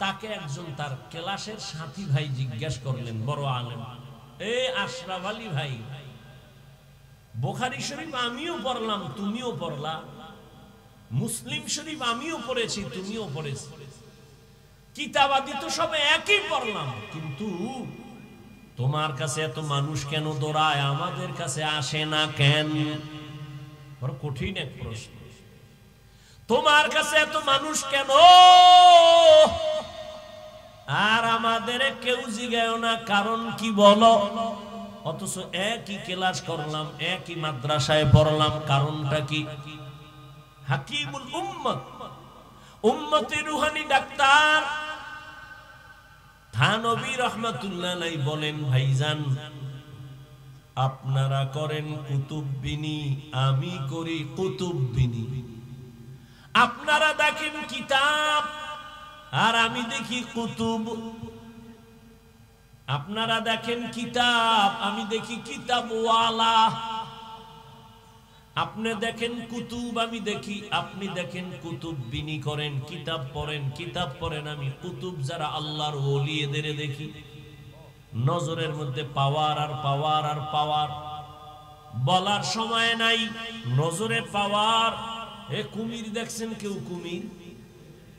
তাকে একজন তার ক্লাসের সাথী ভাই জিজ্ঞাসা করলেন, বড় আলেম, এ আশরাফ আলী ভাই, বুখারী শরীফ আমিও পড়লাম তুমিও পড়লা, মুসলিম শরীফ আমিও পড়েছি তুমিও পড়েছি, কিতাবাদি তো সব একই পড়লাম, কিন্তু তোমার কাছে এত মানুষ কেন দৌড়ায়, আমাদের কাছে আসে না কেন? বড় কঠিন এক প্রশ্ন। তোমার কাছে এত মানুষ কেন আর আমাদের কেউ জিগায় না, কারণ কি বলো? অথচ একই ক্লাস করলাম, একই মাদ্রাসায় পড়লাম, কারণটা কি? হাকিমুল উম্মত, উম্মতের রুহানি ডাক্তার থানভী রহমাতুল্লাহ আলাইহি বলেন, ভাইজান আপনারা করেন কুতুববিনী, আমি করি কুতুববিনী। আপনারা দেখেন কিতাব আর আমি দেখি কুতুব। আপনারা দেখেন কিতাব, আমি দেখি কিতাবওয়ালা। আপনি দেখেন কুতুব, আমি দেখি, আপনি দেখেন কুতুববিনী করেন, কিতাব পড়েন, আমি কুতুব যারা আল্লাহর ওলি এদের দেখি। নজরের মধ্যে পাওয়ার আর পাওয়ার আর পাওয়ার, বলার সময় নাই। নজরে পাওয়ার। এ কুমির দেখছেন কেউ?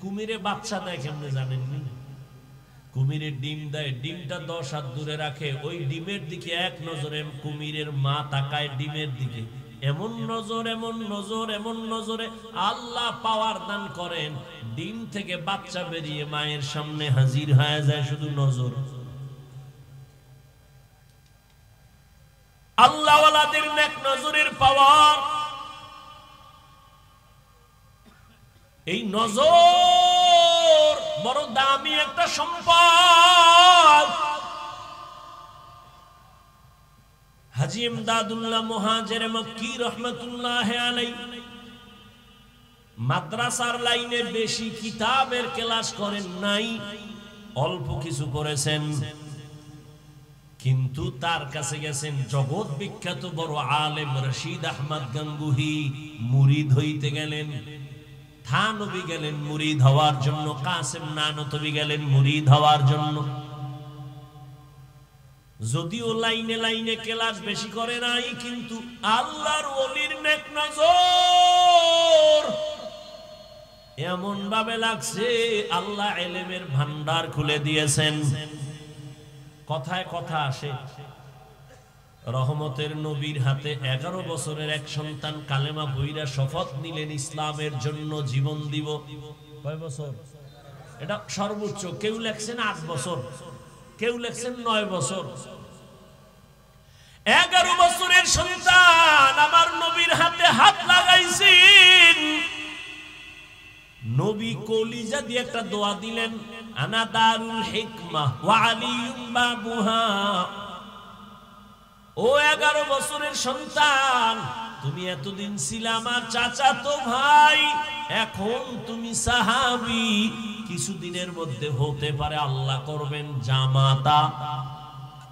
কুমিরে বাচ্চা দেয় কেমনে জানেননি? কুমিরের ডিম দেয়, ডিমটা 10 হাত দূরে রাখে, ওই ডিমের দিকে এক নজরে কুমিরের মা তাকায় ডিমের দিকে। এমন নজর, এমন নজর, এমন নজরে আল্লাহ পাওয়ার দান করেন, ডিম থেকে বাচ্চা বেরিয়ে মায়ের সামনে হাজির হয়ে যায়, শুধু নজর। আল্লাহ ওয়ালাদের নেক নজরের পাওয়ার। এই নজর বড় দামি একটা সম্পদ। হাজী ইমদাদুল্লাহ মুহাজির মক্কি রহমাতুল্লাহ আলাইহি মাদ্রাসার লাইনে বেশি কিতাবের ক্লাস করেন নাই, অল্প কিছু করেছেন, কিন্তু তার কাছে গেছেন জগৎ বিখ্যাত বড় আলেম রশিদ আহমদ গাঙ্গুহি, মুরিদ হইতে গেলেন। থানভী গেলেন মুরিদ হওয়ার জন্য, কাসেম নানতবী গেলেন মুরিদ হওয়ার জন্য। যদিও লাইনে লাইনে ক্লাস বেশি করে নাই, কিন্তু আল্লাহর ওলির নেক নজর এমন ভাবে লাগছে আল্লাহ ইলমের ভান্ডার খুলে দিয়েছেন। কথায় কথা আসে, রহমতের নবীর হাতে 11 বছরের এক সন্তান কালেমা পড়া শপথ নিলেন ইসলামের জন্য জীবন দিব। কয় বছর? এটা সর্বোচ্চ। কেউ লেখছেন 8 বছর, কেউ লেখছেন 9 বছর। 11 বছরের সন্তান আমার নবীর হাতে হাত লাগাইছেন। নবী কলিজা দিয়ে একটা দোয়া দিলেন, আনা দারুল হিকমাহ ওয়া আলিয়ুম বাবুহা। ও 11 বছরের সন্তান, তুমি এতদিন ছিলে আমার চাচাতো ভাই, এখন তুমি সাহাবী, কিছুদিনের মধ্যে হতে পারে আল্লাহ করবেন জামাতা।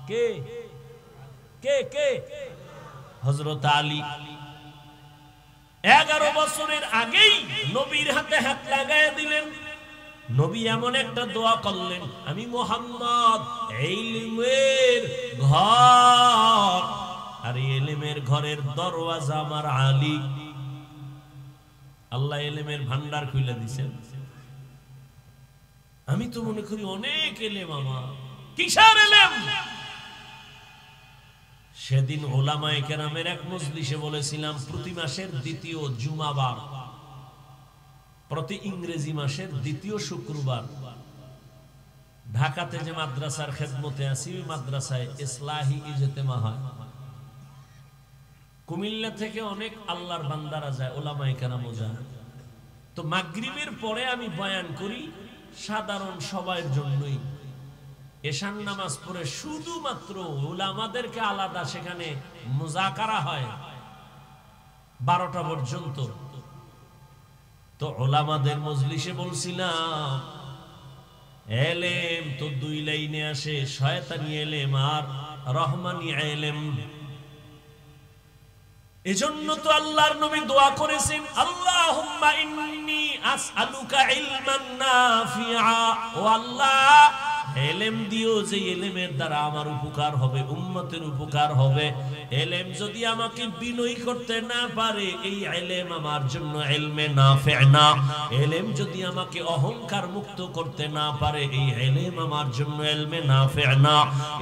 কে কে কে? হযরত আলী 11 বছরের আগেই নবীর হাতে হাত লাগায় দিলেন। নবী এমন একটা দোয়া করলেন, আমি মুহাম্মদ ইলমের ঘর, আর ইলমের ঘরের দরওয়াজা আমার আলী। আল্লাহ ইলমের ভান্ডার খুলে দিয়েছেন। আমি তো মনে করি অনেক ইলম আমার, কিসের ইলম? সেদিন উলামায়ে কেরামের এক মজলিসে বলেছিলাম, প্রতি মাসের দ্বিতীয় জুমাবার, প্রতি ইংরেজি মাসের দ্বিতীয় শুক্রবার ঢাকাতে যে মাদ্রাসার খেদমতে আছি, ওই মাদ্রাসায় ইসলাহি ইজতেমা হয়। কুমিল্লা থেকে অনেক আল্লাহর বান্দারা যায়, উলামায়ে কেরামও যায়। তো মাগরিবের পরে আমি বয়ান করি সাধারণ সবার জন্যই। এশার নামাজ পড়ে শুধুমাত্র উলামাদেরকে আলাদা সেখানে মুজাকারা হয় 12টা পর্যন্ত। তো উলামাদের মজলিসে বলছিলাম, এলেম তো দুই লাইনে আসে, শয়তানি এলেম আর রহমানি এলেম। এজন্য তো আল্লাহর নবী দোয়া করেছেন, আল্লাহুম্মা ইন্নী আসআলুকা ইলমান নাফিআ, ও আল্লাহ এলেম দিও যে এলেমের দ্বারা আমার উপকার হবে, উম্মতের উপকার হবে। এলেম যদি আমাকে বিনয়ী করতে না পারে, এই এলেম আমার জন্য ইলমে নাফি না। এলেম যদি আমাকে অহংকার মুক্ত করতে না পারে, এই এলেম আমার জন্য ইলমে নাফি না।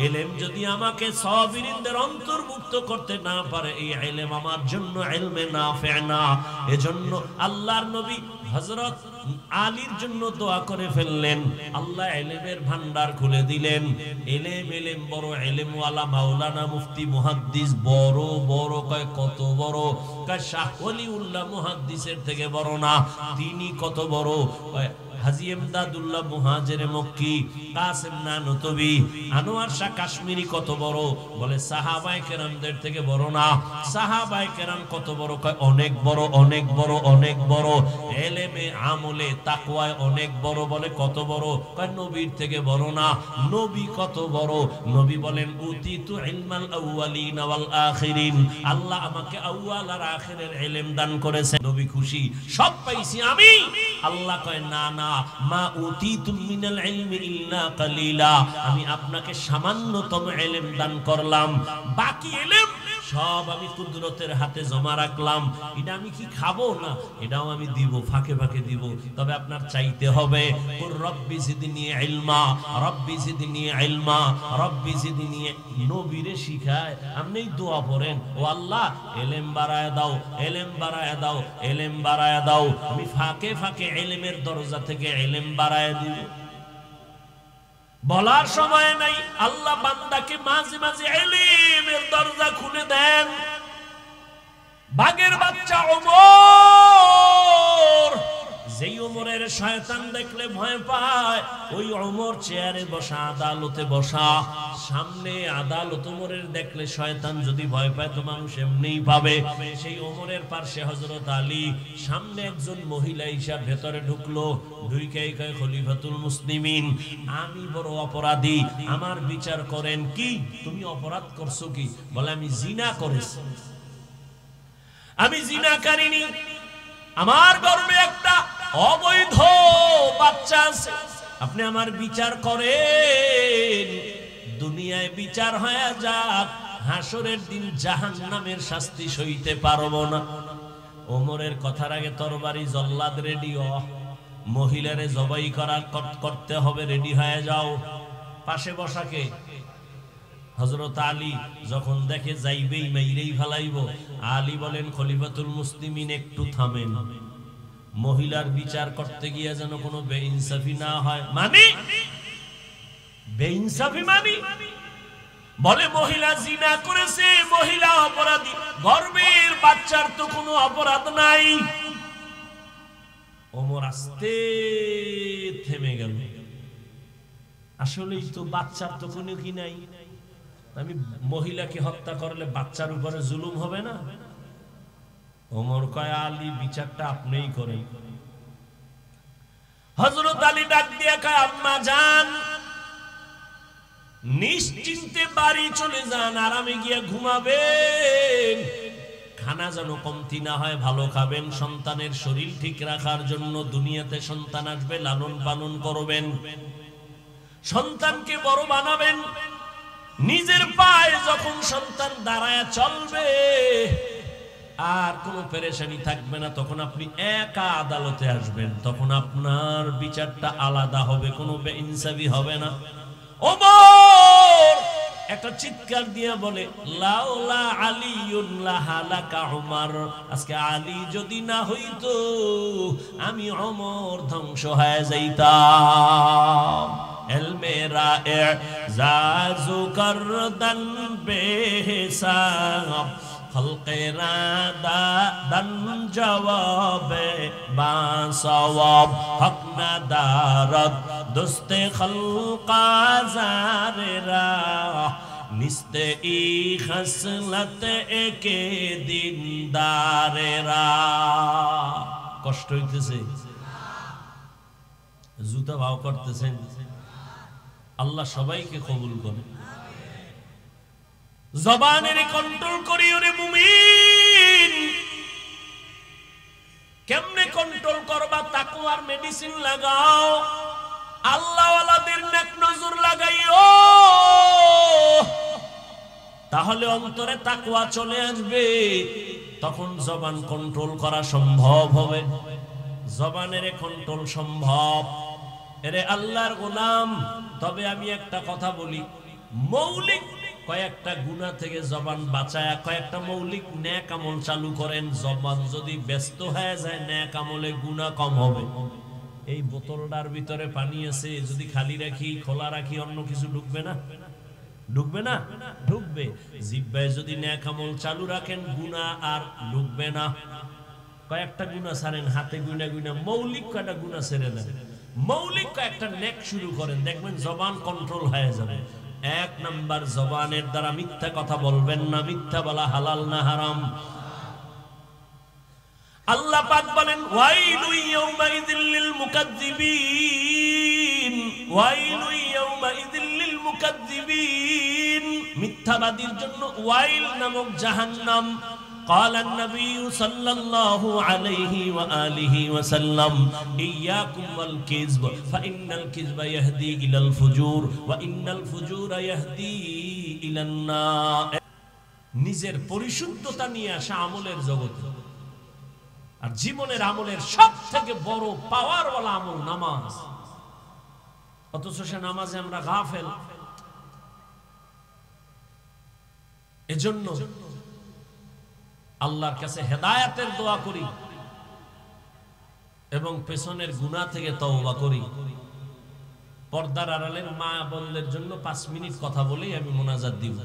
এলেম যদি আমাকে সাবিরিনদের অন্তর্ভুক্ত করতে না পারে, এই এলেম আমার জন্য ইলমে নাফি না। এজন্য আল্লাহর নবী হযরত আলীর জন্য দোয়া করে ফেললেন, আল্লাহ ইলমের ভান্ডার খুলে দিলেন। এলেম বড় ইলমওয়ালা মাওলানা মুফতি মুহাদ্দিস বড় বড়, কয় কত বড়? কয় শাহ ওলিউল্লাহ মুহাদ্দিসের থেকে বড় না। তিনি কত বড়? হাজী ইমদাদুল্লাহ মুহাজিরে মক্কি, কাসেম নানতবি, আনোয়ার শাহ কাশ্মীরি কত বড়? বলে সাহাবায়ে কেরামদের থেকে বড় না। সাহাবায়ে কেরাম কত বড়? কয় অনেক বড়, অনেক বড়, অনেক বড়। এলেমে আমলে তাকওয়ায় অনেক বড়। বলে কত বড়? কয় নবীর থেকে বড় না। নবী কত বড়? নবী বলেন উতিতু ইলমাল আউয়ালিন ওয়াল আখিরিন, আল্লাহ আমাকে আউয়াল আর আখিরের ইলম দান করেছেন। নবী খুশি, সব পাইছি আমি। আল্লাহ কয় না না, মা উতিতুম মিনাল ইলমি ইল্লা কালিলা, আমি আপনাকে সামান্যতম ইলম দান করলাম, বাকি ইলম সব আমি কুদরতের হাতে জমা রাখলাম। এটা আমি কি খাবো না? এটাও আমি দিব, ফাঁকে ফাঁকে দিব। তবে আপনার চাইতে হবে, কুর রব্বি জিদনি ইলমা, রব্বি জিদনি ইলমা, রব্বি জিদনি। নবীরে শিখায়, আপনি দোয়া পড়েন, ও আল্লাহ ইলম বাড়ায় দাও, ইলম বাড়ায় দাও, ইলম বাড়ায় দাও। আমি ফাঁকে ফাঁকে ইলমের দরজা থেকে ইলম বাড়ায় দিব। বলার সময় নাই, আল্লাহ বান্দাকে মাঝে মাঝে ইলমের দরজা খুলে দেন। বাগের বাচ্চা ওমর, যেই ওমরের শয়তান দেখলে ভয় পায়, ওই ওমর চেয়ারে বসা, আদালতে বসা। সামনে আদালত ওমরের দেখলে শয়তান যদি ভয় পায় তো মানুষ এমনিই পাবে। সেই ওমরের পাশে হযরত আলী, সামনে একজন মহিলা ঈশা ভেতরে ঢুকলো, ঢুকেই কয় খলিফাতুল মুসলিমিন, আমি বড় অপরাধী, আমার বিচার করেন। কি তুমি অপরাধ করছো কি? বলে আমি জিনা করেছি। আমি জিনা করিনি, আমার গর্ভে একটা অবৈধ বাচ্চা আছে, আপনি আমার বিচার করেন। দুনিয়ায় বিচার হয়ে যাক, হাসরের দিন জাহান্নামের শাস্তি সইতে পারবো না। ওমরের কথার আগে তরবারি জল্লাদ রেডি, মহিলারে জবাই করতে হবে, রেডি হয়ে যাও। পাশে বসাকে হযরত আলী যখন দেখে যাইবেই মাইরেই ফেলাইব, আলী বলেন খলিফাতুল মুসলিমিন একটু থামেন, মহিলার বিচার করতে গিয়ে যেন কোনো বেইনসাফি না হয়। মানে বেইনসাফি মানে? বলে মহিলা জিনা করেছে, মহিলা অপরাধী, গর্ভের বাচ্চার তো কোনো অপরাধ নাই। ওমর আস্তে থেমে গেল, আসলেই তো বাচ্চার তো কোনো কি নাই, আমি মহিলাকে হত্যা করলে বাচ্চার উপরে জুলুম হবে না? ওমর কয় আলী বিচারটা আপনিই করেন। হযরত আলী ডাক দিয়ে কয় আম্মা জান, নিশ্চিন্তে বাড়ি চলে যান, আরামে গিয়ে ঘুমাবেন। খানা যেন কমতি না হয়, ভালো খাবেন। সন্তানের শরীর ঠিক রাখার জন্য দুনিয়াতে সন্তান আসবে, লালন পালন করবেন, সন্তানকে বড় বানাবেন। নিজের পায়ে যখন সন্তান দাঁড়ায় চলবে, আর কোনো পেরেশানি থাকবে না, তখন আপনি একা আদালতে আসবেন, তখন আপনার বিচারটা আলাদা হবে, কোনো বেইনসাফি হবে না। ওমর একটা চিৎকার দিয়ে বলে, লাউলা আলিউন লাহালাকা উমর, আজকে আলী যদি না হইতো আমি ওমর ধ্বংস হয়ে যাইতাম। এলমে রা'জাজু করদান বেহিসাব, খলকে রাদান জওয়াবে বাসওয়াব, হক না দারদ দোস্তে খলকা জারেরা, নিস্তে ই খসলত একে দিনদারেরা। কষ্ট হইতেছে, জুতা ভাও করতেছেন। আল্লাহ সবাইকে কবুল করে। জবানের কন্ট্রোল করি ওরে মুমিন। কেমনে কন্ট্রোল করবা? তাকওয়ার মেডিসিন লাগাও, আল্লাহওয়ালাদের নেক নজর লাগাইও, তাহলে অন্তরে তাকওয়া চলে আসবে। তখন জবান কন্ট্রোল করা সম্ভব হবে। জবানের কন্ট্রোল সম্ভব। এরে আল্লাহর গোলাম, তবে আমি একটা কথা বলি, মৌলিক কয়েকটা গুনাহ থেকে জবান বাঁচায়া কয়েকটা মৌলিক নেক আমল চালু করেন। জবান যদি ব্যস্ত হয়ে যায়, নেক আমলে গুনাহ কম হবে। এই বোতলটার ভিতরে পানি আছে, যদি খালি রাখি, খোলা রাখি, অন্য কিছু ঢুকবে না? ঢুকবে না? ঢুকবে। জিহ্বায় যদি নেক আমল চালু রাখেন, গুনাহ আর ঢুকবে না। কয়েকটা গুনাহ ছাড়েন, হাতে গুনা গুনা মৌলিক কয়েকটা গুনাহ ছেড়ে দেন, মৌলিক কয়েকটা নেক শুরু করেন, দেখবেন জবান কন্ট্রোল হয়ে যাবে। এক নাম্বার, জবানের দ্বারা মিথ্যা কথা বলবেন না। মিথ্যা বলা হালাল না হারাম? আল্লাহ পাক বলেন, ওয়াইলু ইয়াউমাইযিল লিল মুকাজ্জিবিন, ওয়াইলু ইয়াউমাইযিল লিল মুকাজ্জিবিন, মিথ্যাবাদীর জন্য ওয়াইল নামক জাহান্নাম। قال النبي صلى الله عليه وآله وسلم إياكم والكذب فإن الكذب يهدي إلى الفجور وإن الفجور يهدي إلى النار। নিজের পরিশুদ্ধতা নিয়ে আসা আমলের জগতে, আর জীবনের আমলের সব থেকে বড় পাওয়ারওয়ালা আমল নামাজ। অথচ সে নামাজে আমরা গাফেল। এজন্য আল্লাহর কাছে হেদায়েতের দোয়া করি এবং পেছনের গুনাহ থেকে তওবা করি। পর্দার আড়ালের মা বোনদের জন্য 5 মিনিট কথা বলেই আমি মোনাজাত দিব।